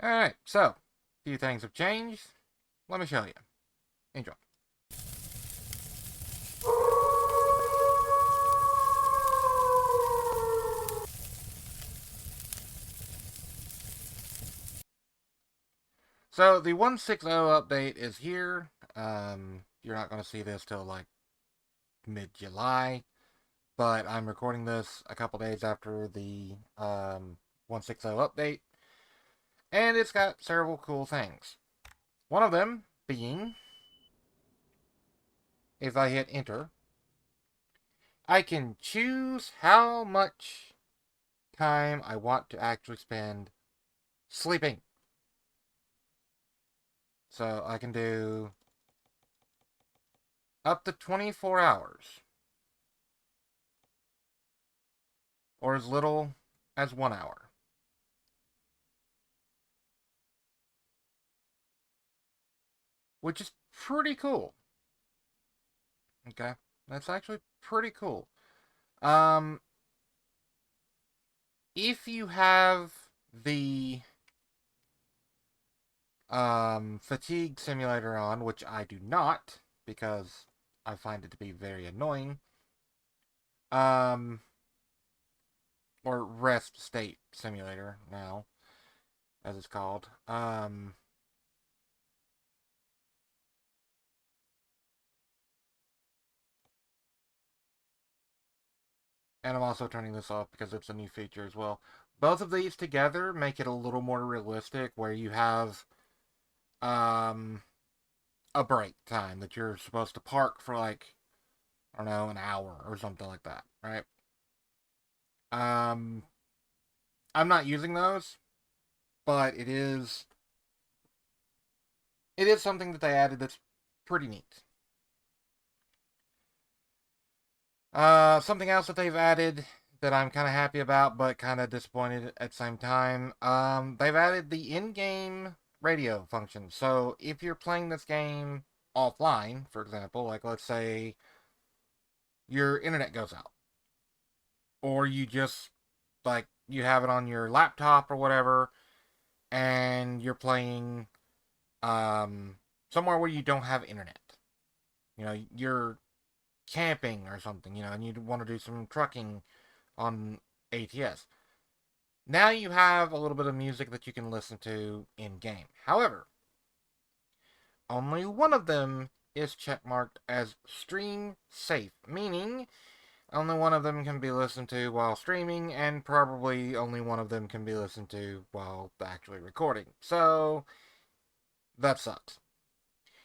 Alright, so, a few things have changed. Let me show you. Enjoy. So, the 160 update is here. You're not going to see this till like mid-July, but I'm recording this a couple days after the 160 update, and it's got several cool things. One of them being, if I hit enter, I can choose how much time I want to actually spend sleeping. So I can do up to 24 hours, or as little as 1 hour. Which is pretty cool. Okay, that's actually pretty cool. Um, if you have the fatigue simulator on, which I do not, because I find it to be very annoying. Um, or rest state simulator now, as it's called. And I'm also turning this off because it's a new feature as well. Both of these together make it a little more realistic, where you have um, a break time that you're supposed to park for like, I don't know, an hour or something like that, right? Um, I'm not using those, but it is something that they added that's pretty neat. Something else that they've added that I'm kind of happy about, but kind of disappointed at the same time. They've added the in-game radio function. So if you're playing this game offline, for example, like let's say your internet goes out, or you just like you have it on your laptop or whatever, and you're playing somewhere where you don't have internet. You're camping or something, and you want to do some trucking on ATS. Now you have a little bit of music that you can listen to in game. However, only one of them is checkmarked as stream safe, meaning only one of them can be listened to while streaming, and probably only one of them can be listened to while actually recording. So, that sucks.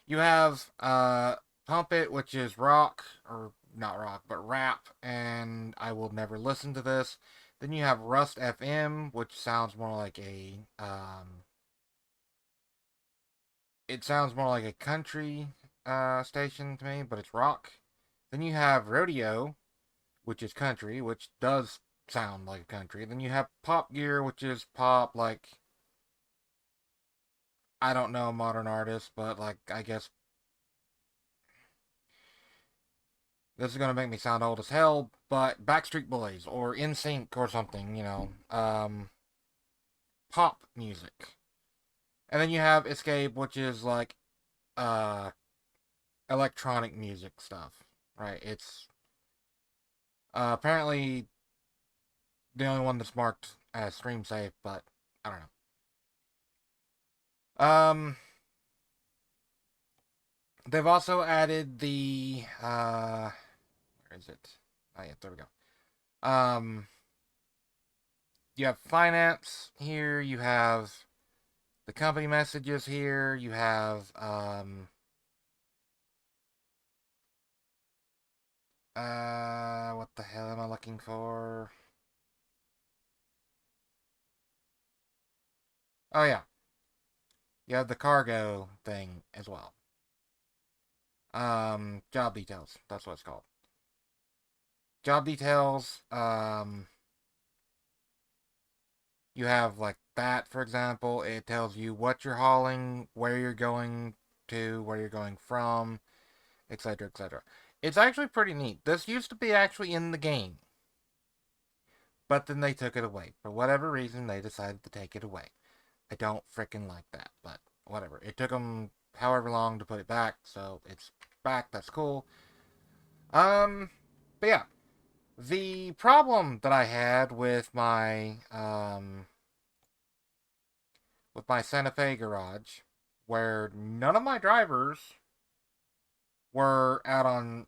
You have Pump It, which is rock, or not rock, but rap, and I will never listen to this. Then you have Rust FM, which sounds more like it sounds more like a country station to me, but it's rock. Then you have Rodeo, which is country, which does sound like country. Then you have Pop Gear, which is pop, like, I don't know a modern artist, but like, I guess this is gonna make me sound old as hell, but Backstreet Boys or NSYNC or something, pop music. And then you have Escape, which is like uh electronic music stuff, right? It's apparently the only one that's marked as stream safe, but I don't know. They've also added the where is it? Oh yeah, there we go. You have finance here. You have the company messages here. You have what the hell am I looking for? Oh yeah, you have the cargo thing as well. Job details. That's what it's called. Job details. You have like that, for example. It tells you what you're hauling, where you're going to, where you're going from, etc., etc. It's actually pretty neat. This used to be actually in the game, but then they took it away. For whatever reason, they decided to take it away. I don't freaking like that, but whatever. It took them however long to put it back, so it's back. That's cool. Um, but yeah, the problem that I had with my Santa Fe garage, where none of my drivers were out on,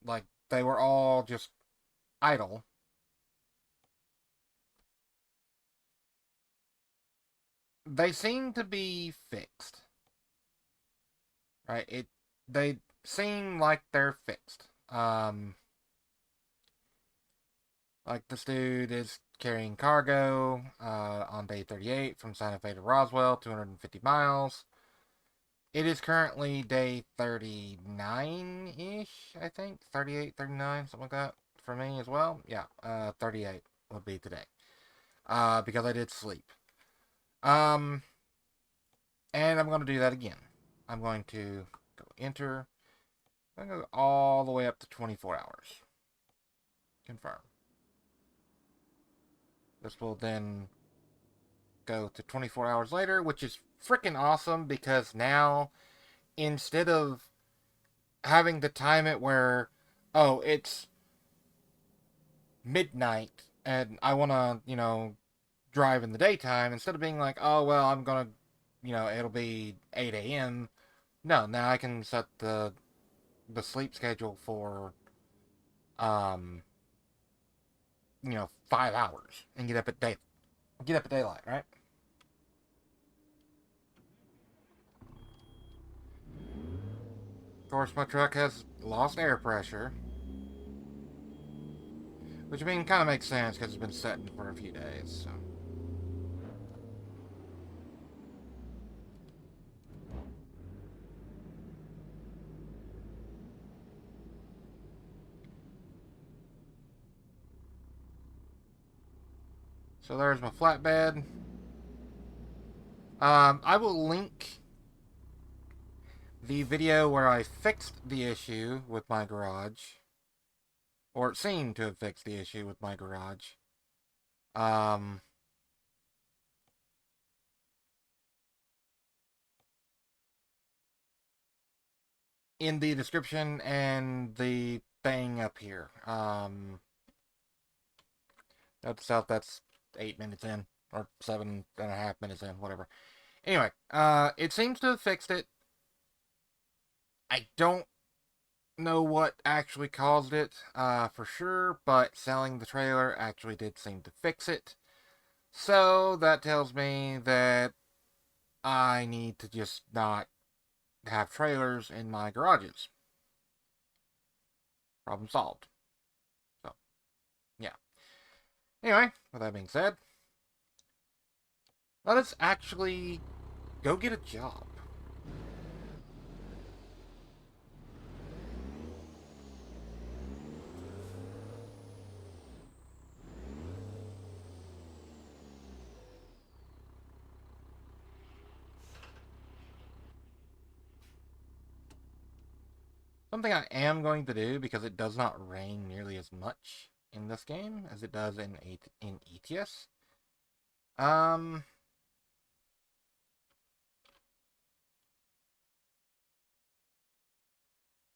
like, they were all just idle. They seem to be fixed, right? They seem like they're fixed. Like this dude is carrying cargo on day 38 from Santa Fe to Roswell, 250 miles. It is currently day 39-ish, I think. 38, 39, something like that for me as well. Yeah, 38 would be today. Because I did sleep. Um, and I'm going to do that again. I'm going to go enter. I'm going to go all the way up to 24 hours. Confirm. This will then go to 24 hours later, which is freaking awesome because now instead of having to time it where, oh, it's midnight and I want to, drive in the daytime, instead of being like, oh, well, I'm going to, it'll be 8 a.m. No, now I can set the sleep schedule for, um, 5 hours and get up at daylight, right? Of course, my truck has lost air pressure, which I mean kind of makes sense because it's been sitting for a few days. So there's my flatbed. I will link the video where I fixed the issue with my garage, or it seemed to have fixed the issue with my garage. Um, in the description and the thing up here. Notice out that's 8 minutes in, or 7.5 minutes in, whatever. Anyway, it seems to have fixed it. I don't know what actually caused it, for sure, but selling the trailer actually did seem to fix it. So that tells me that I need to just not have trailers in my garages. Problem solved. So, yeah. Anyway, with that being said, let us actually go get a job. Something I am going to do, because it does not rain nearly as much in this game as it does in ETS. Um,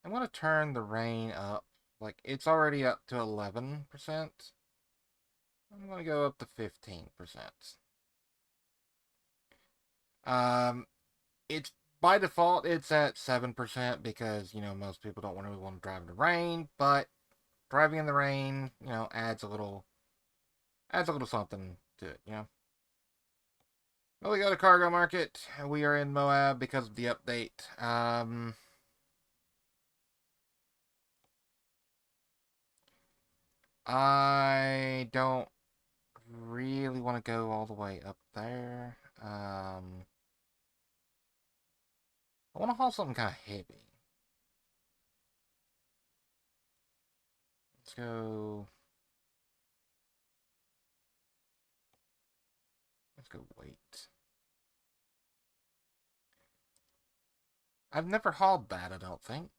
I'm going to turn the rain up. Like, it's already up to 11%. I'm going to go up to 15%. Um, it's by default it's at 7% because most people don't really want to drive in the rain, but driving in the rain adds a little something to it. Well, we got a cargo market. We are in Moab because of the update. I don't really want to go all the way up there. I want to haul something kind of heavy. Let's go. Let's go weight. I've never hauled that, I don't think.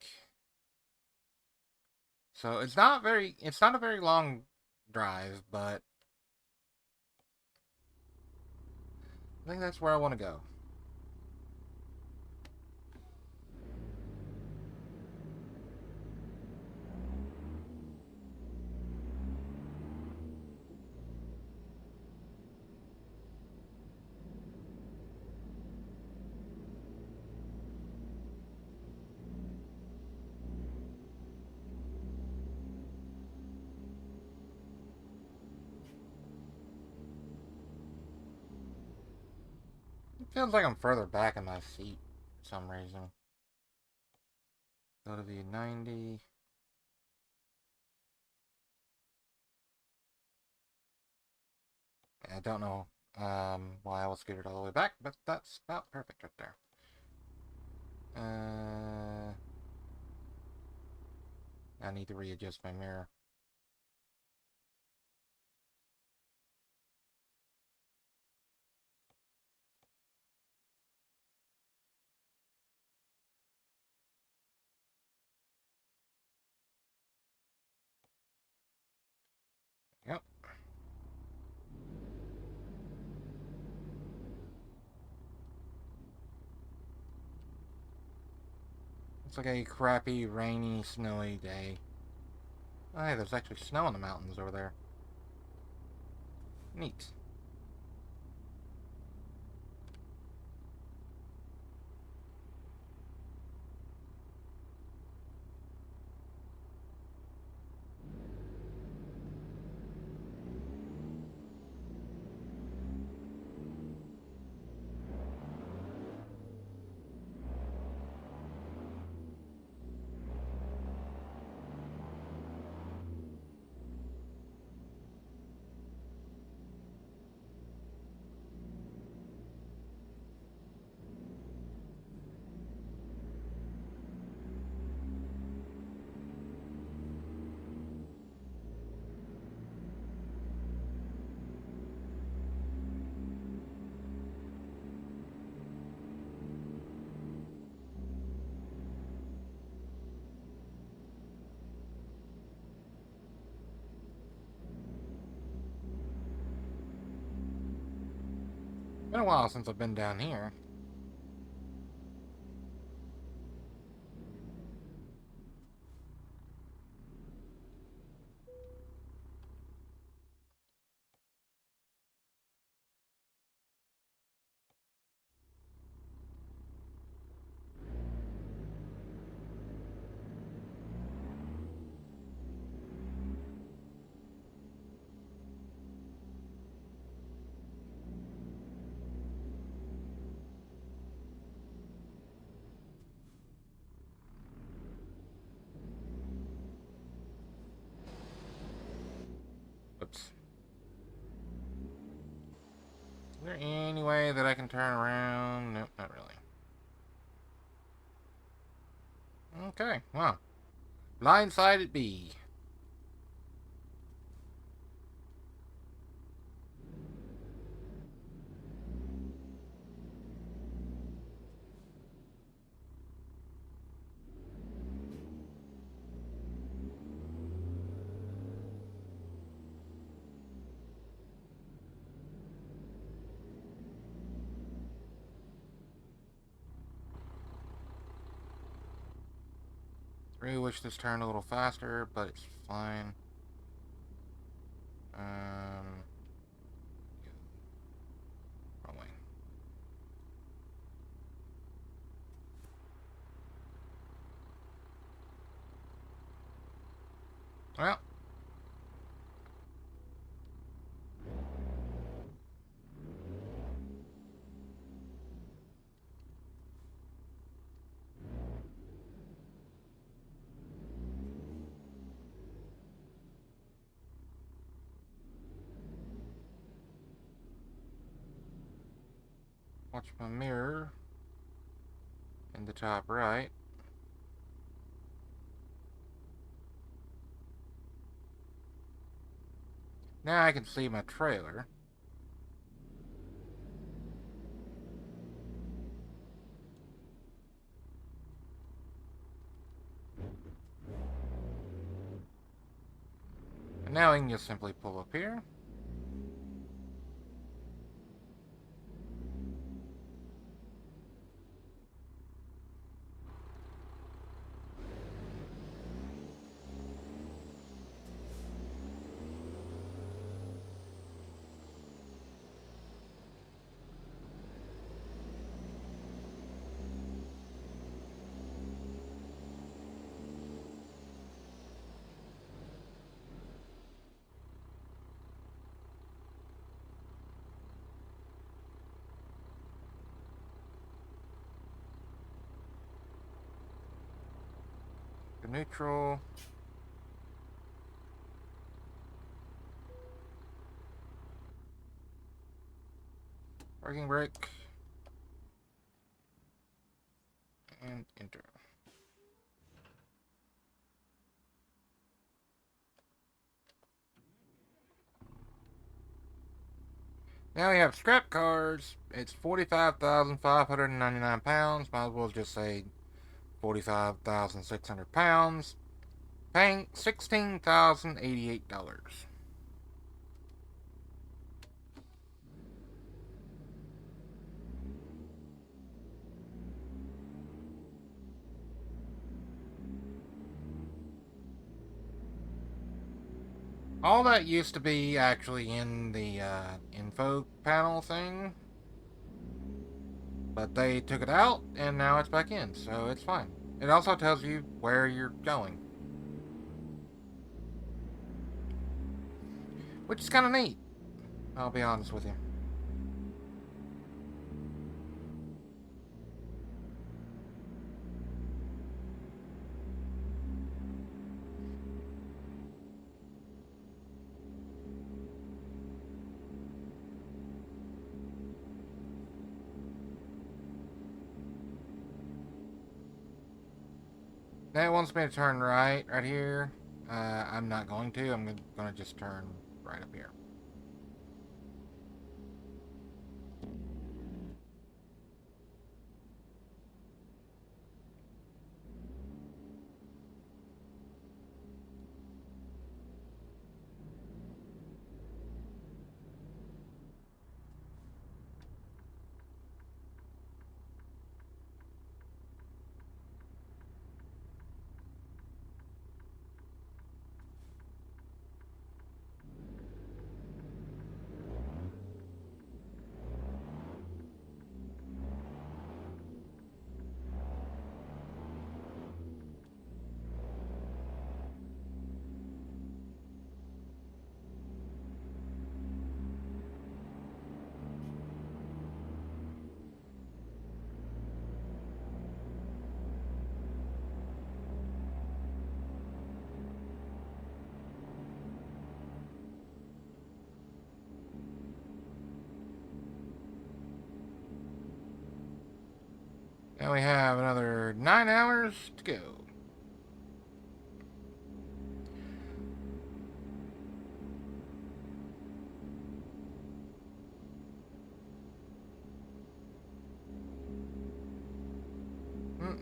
So it's not a very long drive, but I think that's where I want to go. It feels like I'm further back in my seat for some reason. Go to the 90. I don't know why I was scooted all the way back, but that's about perfect right there. I need to readjust my mirror. Yep. It's like a crappy, rainy, snowy day. Oh, hey, there's actually snow in the mountains over there. Neat. Been a while since I've been down here. Oops. Is there any way that I can turn around? Nope, not really. Okay, well. Blindside it be. Really wish this turned a little faster, but it's fine. Um, wrong way. Well, watch my mirror in the top right. Now I can see my trailer. And now I can just simply pull up here. neutral. Parking brake. And enter. Now we have scrap cars. It's 45,599 pounds. Might as well just say 45,600 pounds. Paying $16,088. All that used to be actually in the info panel thing, but they took it out and now it's back in, so it's fine. It also tells you where you're going, which is kind of neat, I'll be honest with you. Now it wants me to turn right here. I'm not going to. I'm going to just turn right up here. Now we have another 9 hours to go.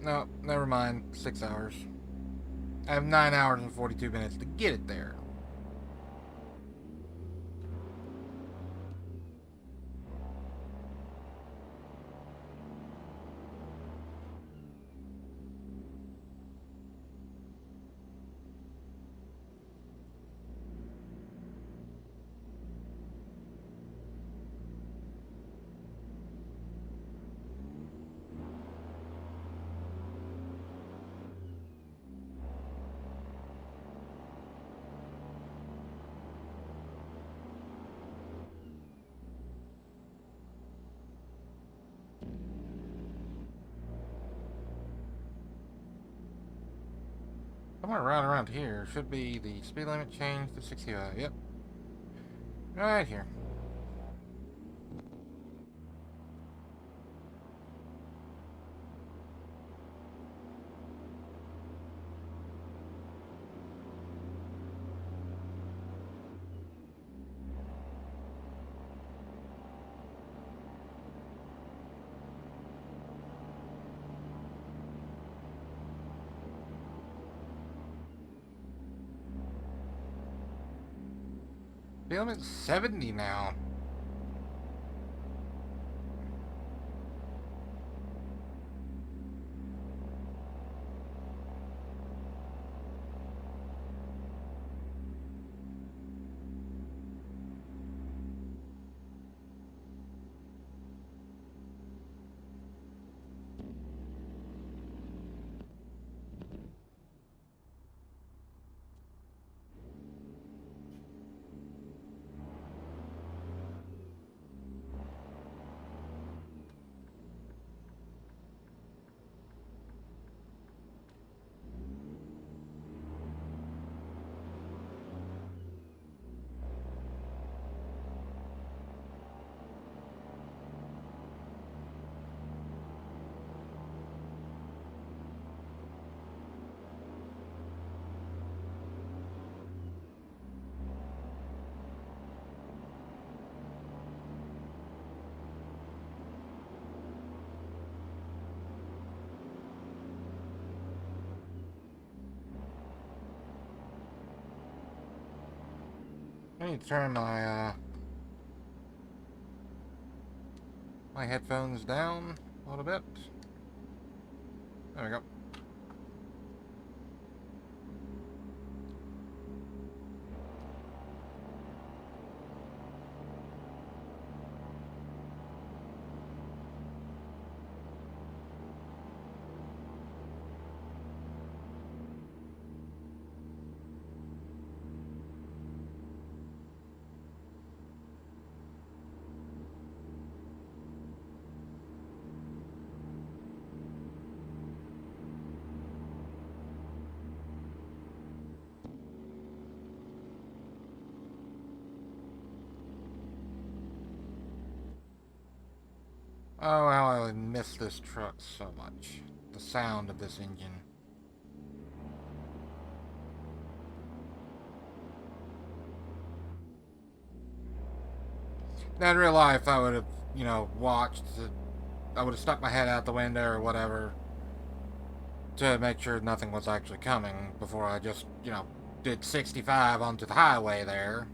No, never mind. 6 hours. I have 9 hours and 42 minutes to get it there. Somewhere right around here should be the speed limit change to 65. Yep. Right here. Speed limit 70 now. I need to turn my headphones down a little bit. There we go. Oh, how I miss this truck so much. The sound of this engine. Now, in real life, I would have, watched. I would have stuck my head out the window or whatever to make sure nothing was actually coming before I just, did 65 onto the highway there.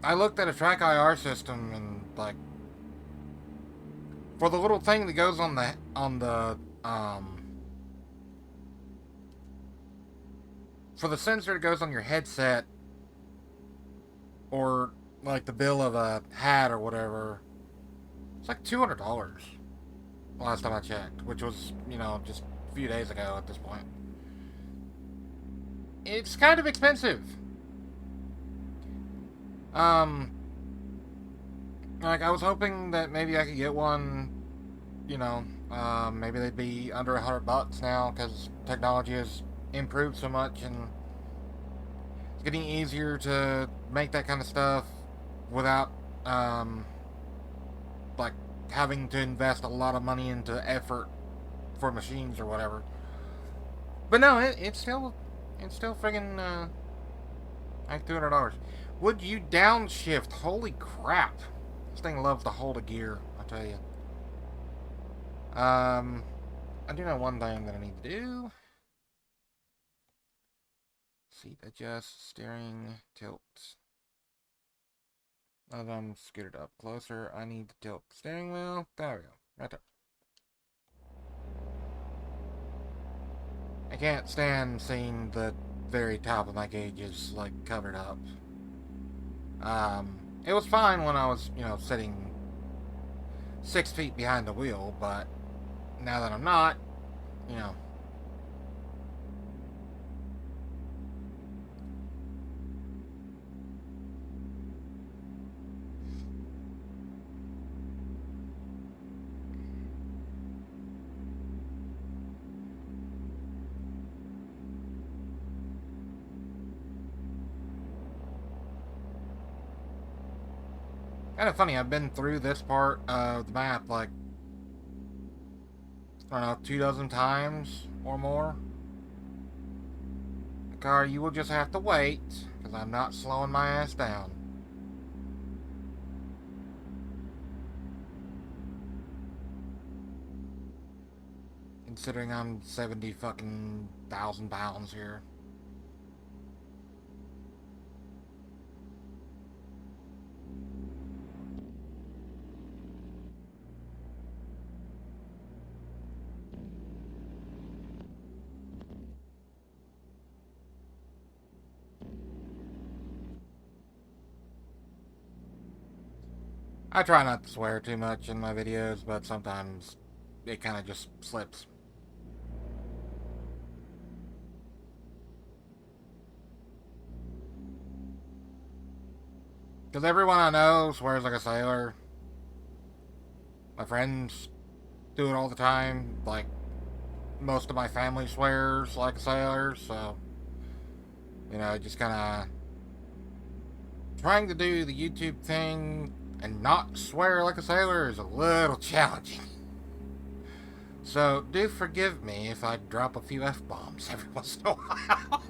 I looked at a track IR system and, like, for the little thing that goes on for the sensor that goes on your headset, or like the bill of a hat or whatever, it's like $200 last time I checked, which was, just a few days ago at this point. It's kind of expensive. Like, I was hoping that maybe I could get one, maybe they'd be under $100 now, because technology has improved so much, and it's getting easier to make that kind of stuff without, like, having to invest a lot of money into effort for machines or whatever. But no, it's still friggin' like $200. Would you downshift? Holy crap! This thing loves to hold a gear, I tell you. I do know one thing that I need to do. Seat adjust, steering, tilt. As I'm scooted up closer, I need to tilt the steering wheel. There we go, right there. I can't stand seeing the very top of my gauges, like, covered up. It was fine when I was, sitting 6 feet behind the wheel, but now that I'm not, you know. Kind of funny, I've been through this part of the map, like, I don't know, 2 dozen times or more. Car, you will just have to wait, because I'm not slowing my ass down. Considering I'm 70 fucking thousand pounds here. I try not to swear too much in my videos, but sometimes it kind of just slips. Because everyone I know swears like a sailor. My friends do it all the time. Like, most of my family swears like a sailor, so, just kind of trying to do the YouTube thing and not swear like a sailor is a little challenging. So, do forgive me if I drop a few F-bombs every once in a while.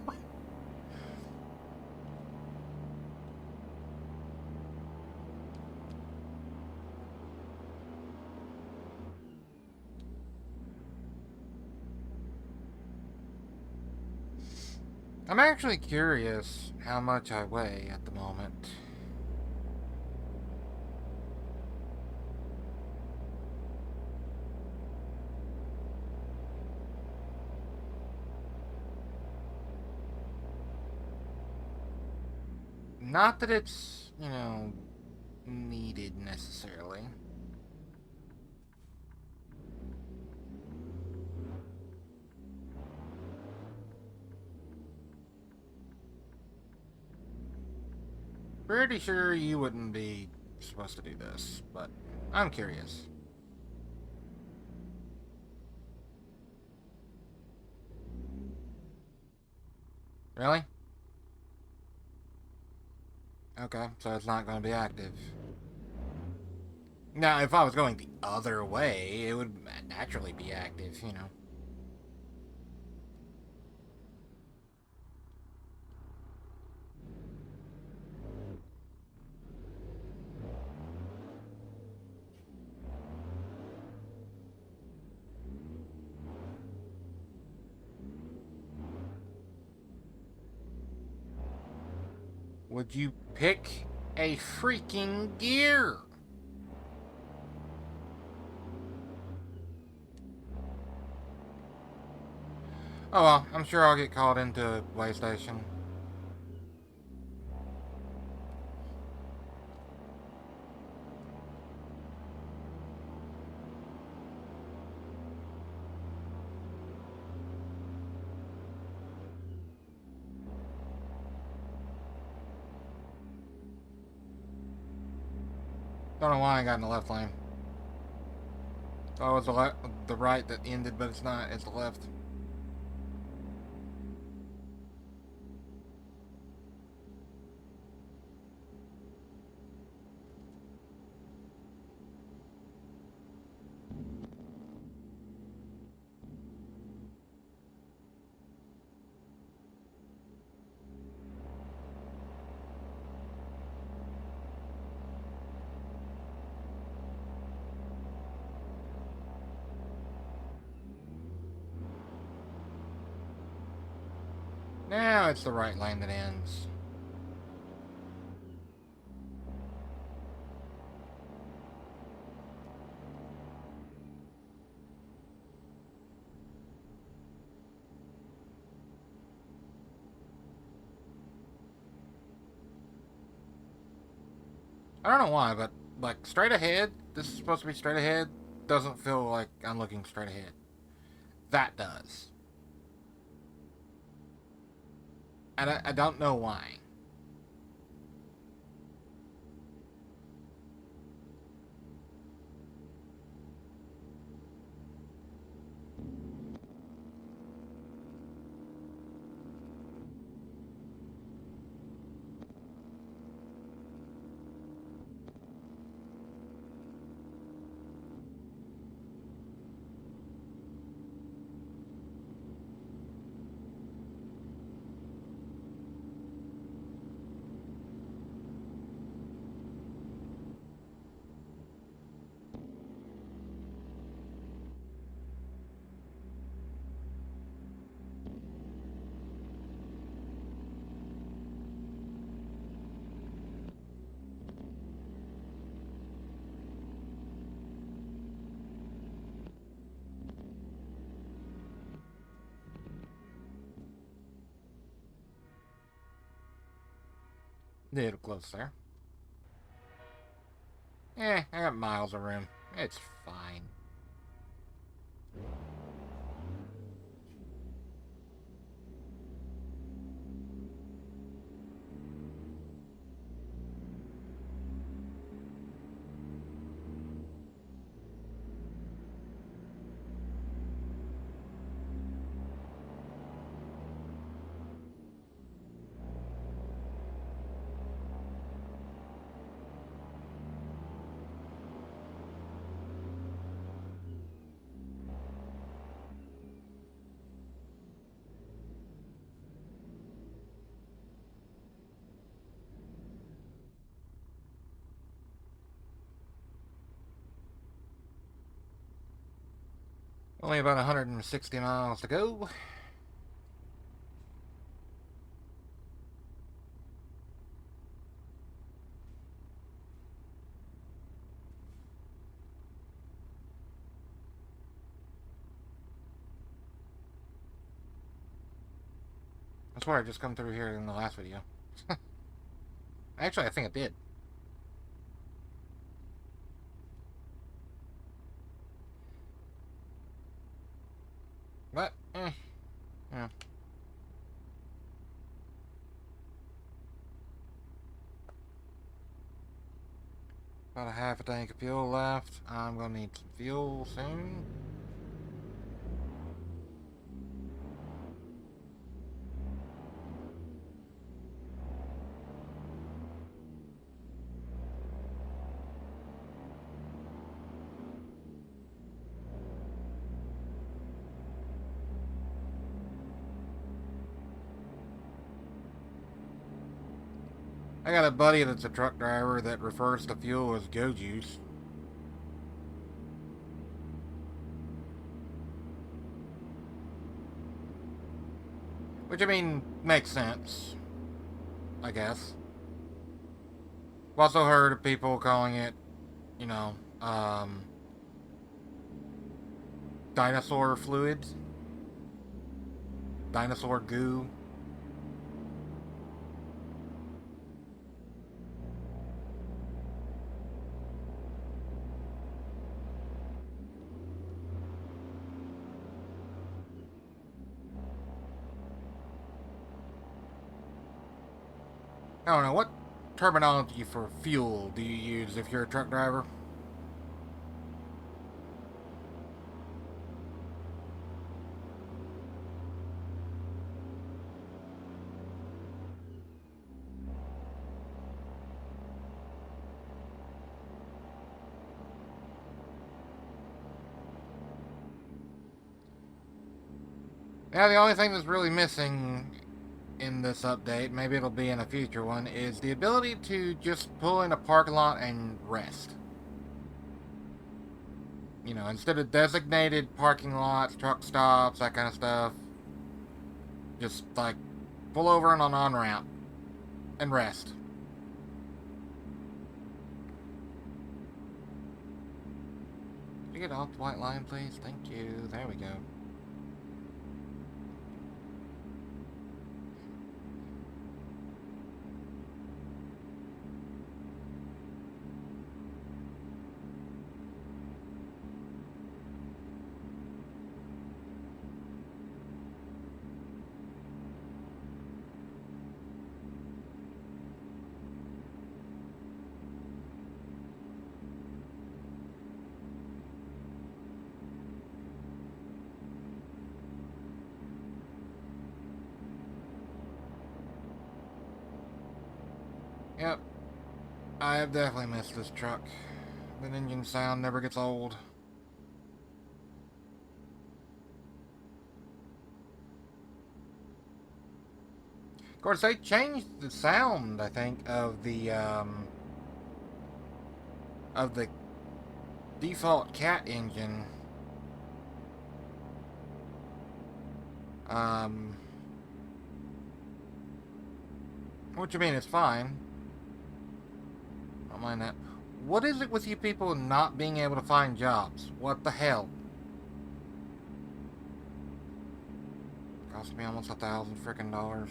I'm actually curious how much I weigh at the moment. Not that it's, needed necessarily. Pretty sure you wouldn't be supposed to do this, but I'm curious. Really? Okay, so it's not going to be active. Now, if I was going the other way, it would naturally be active. Would you pick a freaking gear? Oh well, I'm sure I'll get called into PlayStation. Don't know why I got in the left lane. Thought it was the right that ended, but it's not. It's the left. Now it's the right lane that ends. I don't know why, but like straight ahead, this is supposed to be straight ahead, doesn't feel like I'm looking straight ahead. That does. And I don't know why. Little close there. I got miles of room. It's fine. Only about 160 miles to go. swear I just come through here in the last video. Actually, I think I did. But, yeah. About a half a tank of fuel left. I'm gonna need some fuel soon. I got a buddy that's a truck driver that refers to fuel as go juice. Which, I mean, makes sense, I guess. I've also heard of people calling it, you know, dinosaur fluid, dinosaur goo. I don't know, what terminology for fuel do you use if you're a truck driver? Yeah, the only thing that's really missing in this update, maybe it'll be in a future one, is the ability to just pull in a parking lot and rest. You know, instead of designated parking lots, truck stops, that kind of stuff, just like pull over on an on-ramp and rest. Can you get off the white line, please? Thank you. There we go. Yep. I have definitely missed this truck. The engine sound never gets old. Of course, they changed the sound, I think, of the default cat engine. What you mean, it's fine. I don't mind that. What is it with you people not being able to find jobs? What the hell? Cost me almost $1,000 frickin' dollars.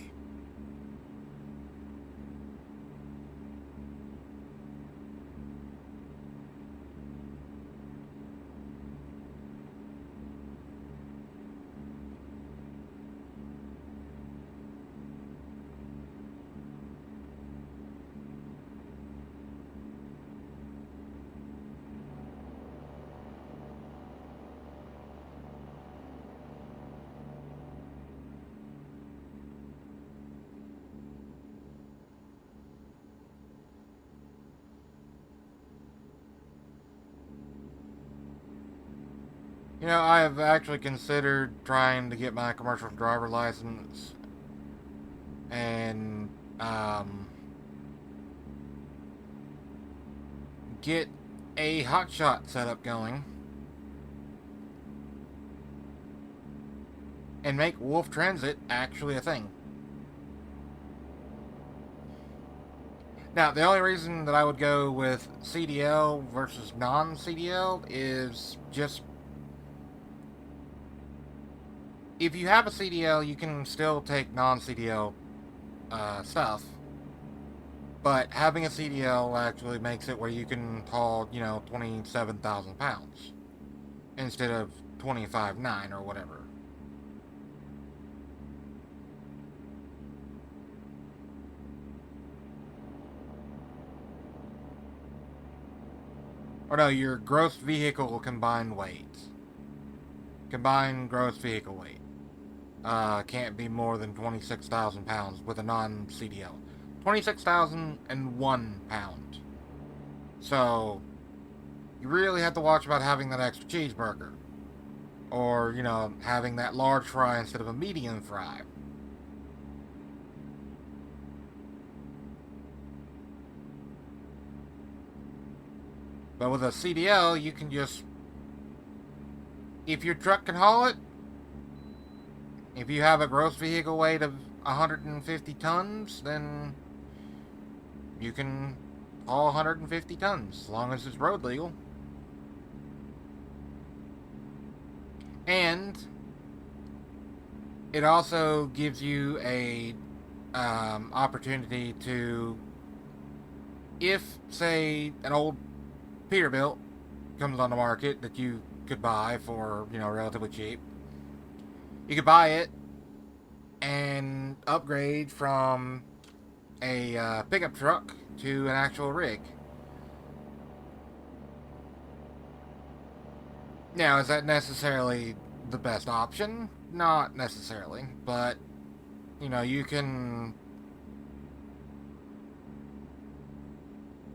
You know, I have actually considered trying to get my commercial driver license and get a hotshot setup going and make Wolf Transit actually a thing. Now, the only reason that I would go with CDL versus non-CDL is just if you have a CDL, you can still take non-CDL stuff, but having a CDL actually makes it where you can haul, 27,000 pounds instead of 25.9 or whatever. Or no, your gross vehicle combined weight. Combined gross vehicle weight. Can't be more than 26,000 pounds with a non CDL. 26,001 pound. So, you really have to watch about having that extra cheeseburger. Or, having that large fry instead of a medium fry. But with a CDL, you can just. If your truck can haul it, if you have a gross vehicle weight of 150 tons, then you can haul 150 tons as long as it's road legal. And it also gives you a opportunity to, if say an old Peterbilt comes on the market that you could buy for relatively cheap, you could buy it and upgrade from a pickup truck to an actual rig. Now, is that necessarily the best option? Not necessarily, but you can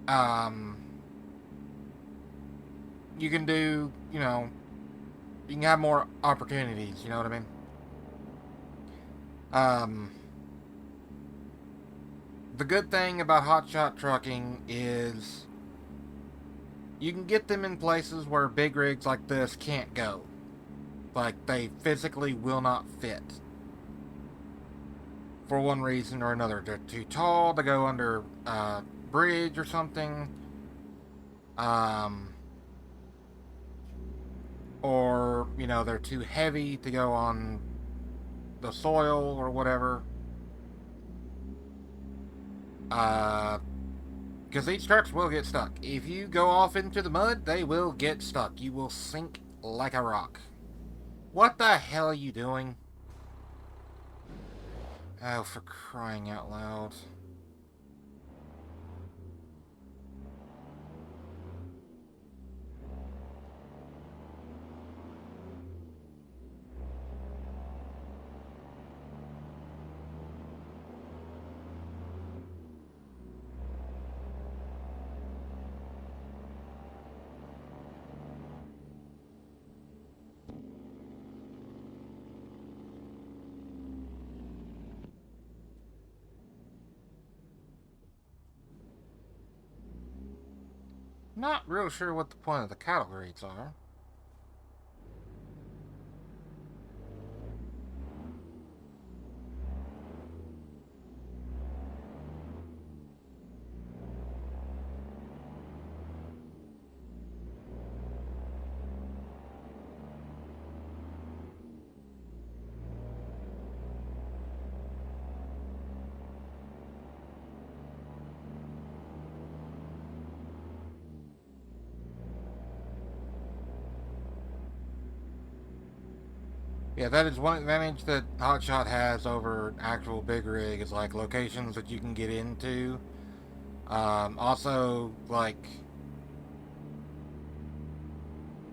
um you can do, you can have more opportunities, you know what I mean? Um the good thing about hotshot trucking is you can get them in places where big rigs like this can't go. Like, they physically will not fit. For one reason or another. They're too tall to go under a bridge or something. Or, they're too heavy to go on the soil or whatever. Because these trucks will get stuck. If you go off into the mud, they will get stuck. You will sink like a rock. What the hell are you doing? Oh, for crying out loud. Not real sure what the point of the cattle grades are. Yeah, that is one advantage that Hotshot has over actual big rig is like locations that you can get into. Also, like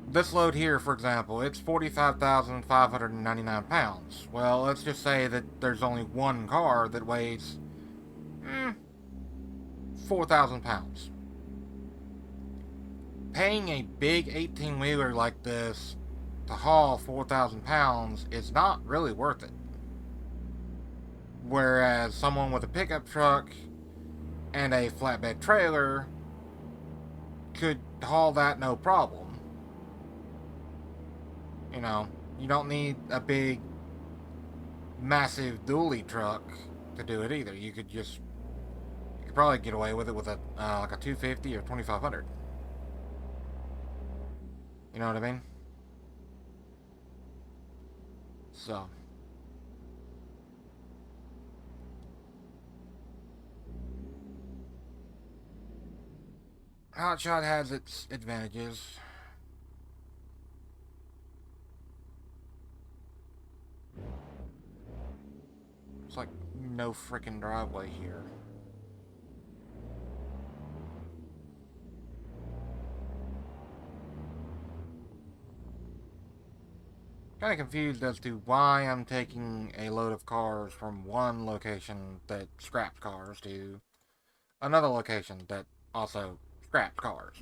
this load here, for example, it's 45,599 pounds. Well, let's just say that there's only one car that weighs 4,000 pounds. Paying a big 18 wheeler like this to haul 4,000 pounds is not really worth it. Whereas someone with a pickup truck and a flatbed trailer could haul that no problem. You don't need a big, massive dually truck to do it either. You could probably get away with it with a like a 250 or 2500. You know what I mean? So, Hotshot has its advantages. It's like no freaking driveway here. Kind of confused as to why I'm taking a load of cars from one location that scrapped cars to another location that also scrapped cars.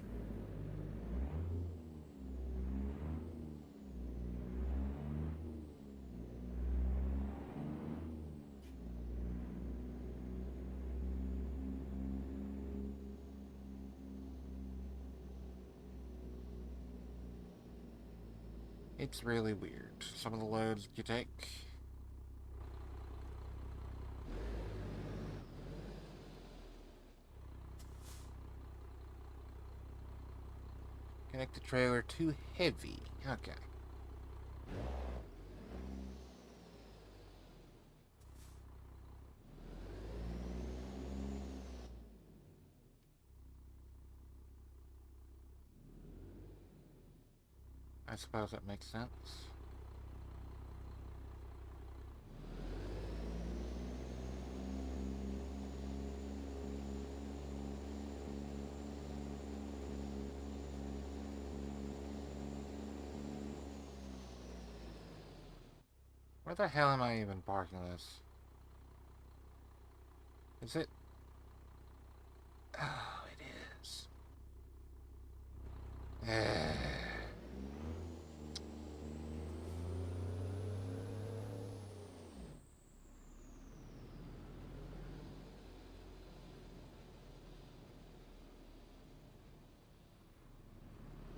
It's really weird. Some of the loads you take. Connect the trailer too heavy. Okay. I suppose that makes sense. Where the hell am I even parking this? Is it? Oh, it is.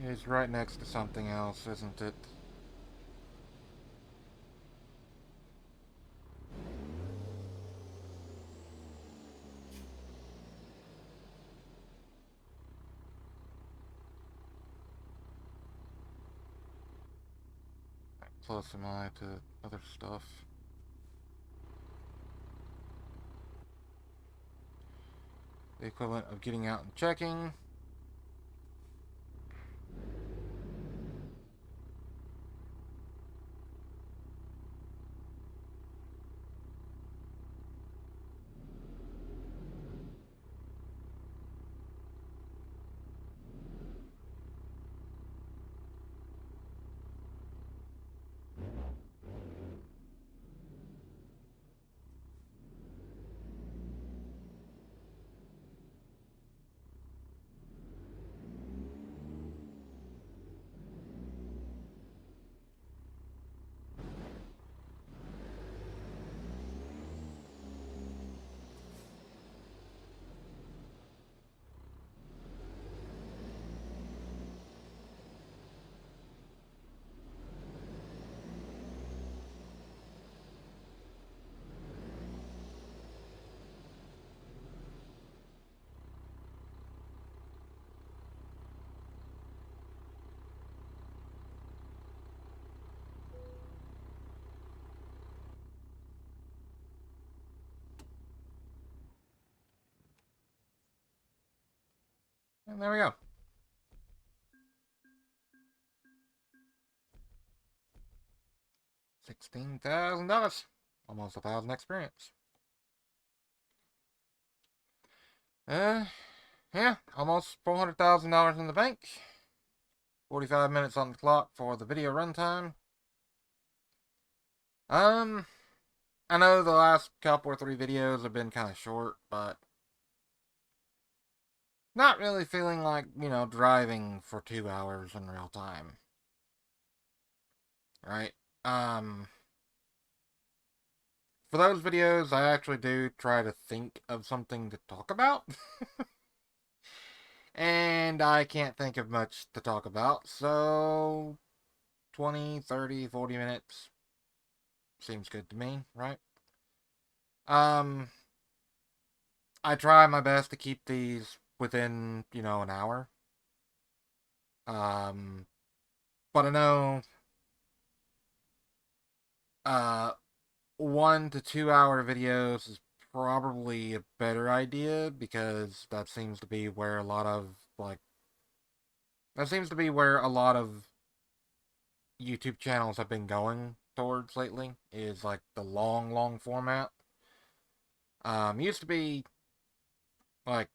It's right next to something else, isn't it? Close am I to other stuff? The equivalent of getting out and checking. And there we go. $16,000. Almost 1,000 experience. Uh, yeah, almost $400,000 in the bank. 45 minutes on the clock for the video runtime. Um, I know the last couple or three videos have been kind of short, but not really feeling like, driving for 2 hours in real time. Right? Um, for those videos, I actually do try to think of something to talk about. And I can't think of much to talk about, so 20, 30, 40 minutes seems good to me, right? Um, I try my best to keep these within, an hour. Um, but I know, 1 to 2 hour videos is probably a better idea because that seems to be where a lot of YouTube channels have been going towards lately, is like the long format. Used to be like,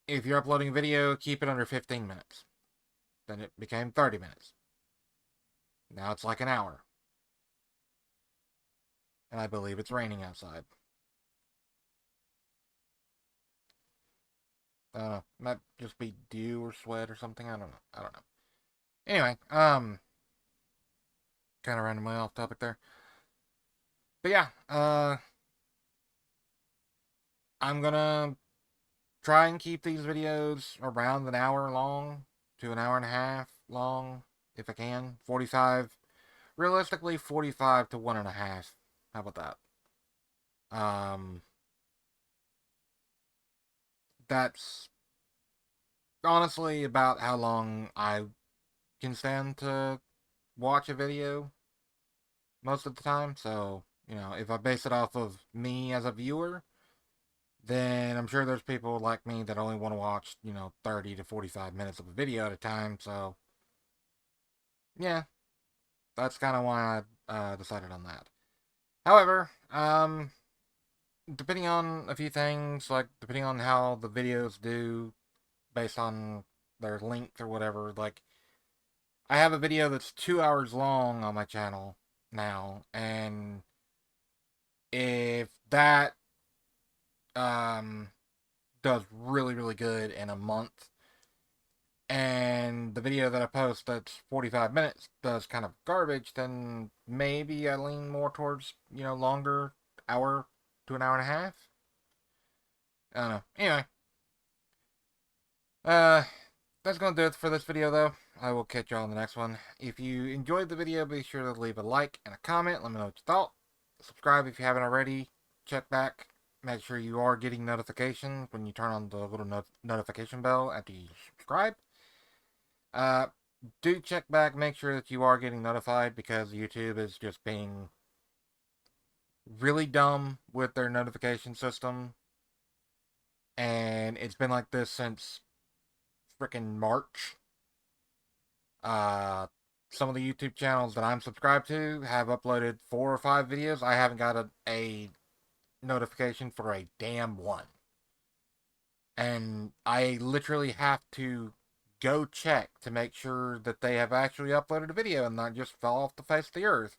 if you're uploading a video, keep it under 15 minutes. Then it became 30 minutes. Now it's like an hour. And I believe it's raining outside. I don't know. Might just be dew or sweat or something. I don't know. Anyway, kind of randomly off topic there. But yeah, I'm gonna try and keep these videos around an hour long to an hour and a half long, if I can. 45, realistically, 45 to 1.5. How about that? That's honestly about how long I can stand to watch a video most of the time. So, if I base it off of me as a viewer, then I'm sure there's people like me that only want to watch, 30 to 45 minutes of a video at a time. So, yeah, that's kind of why I decided on that. However, depending on a few things, like depending on how the videos do based on their length or whatever, like I have a video that's 2 hours long on my channel now, and if that um does really good in a month, and the video that I post that's 45 minutes does kind of garbage, then maybe I lean more towards, longer, hour to an hour and a half. I don't know. Anyway, uh, that's gonna do it for this video, though. I will catch y'all on the next one. If you enjoyed the video, be sure to leave a like and a comment. Let me know what you thought. Subscribe if you haven't already. Check back. Make sure you are getting notifications when you turn on the little notification bell after you subscribe. Uh, do check back. Make sure that you are getting notified, because YouTube is just being really dumb with their notification system. And it's been like this since freaking March. Some of the YouTube channels that I'm subscribed to have uploaded 4 or 5 videos. I haven't got a notification for a damn one. And I literally have to go check to make sure that they have actually uploaded a video and not just fell off the face of the earth.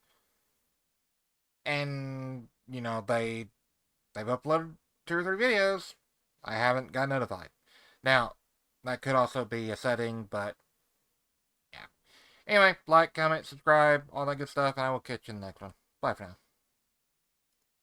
And, they've uploaded 2 or 3 videos. I haven't got notified. Now, that could also be a setting, but yeah. Anyway, like, comment, subscribe, all that good stuff, and I will catch you in the next one. Bye for now.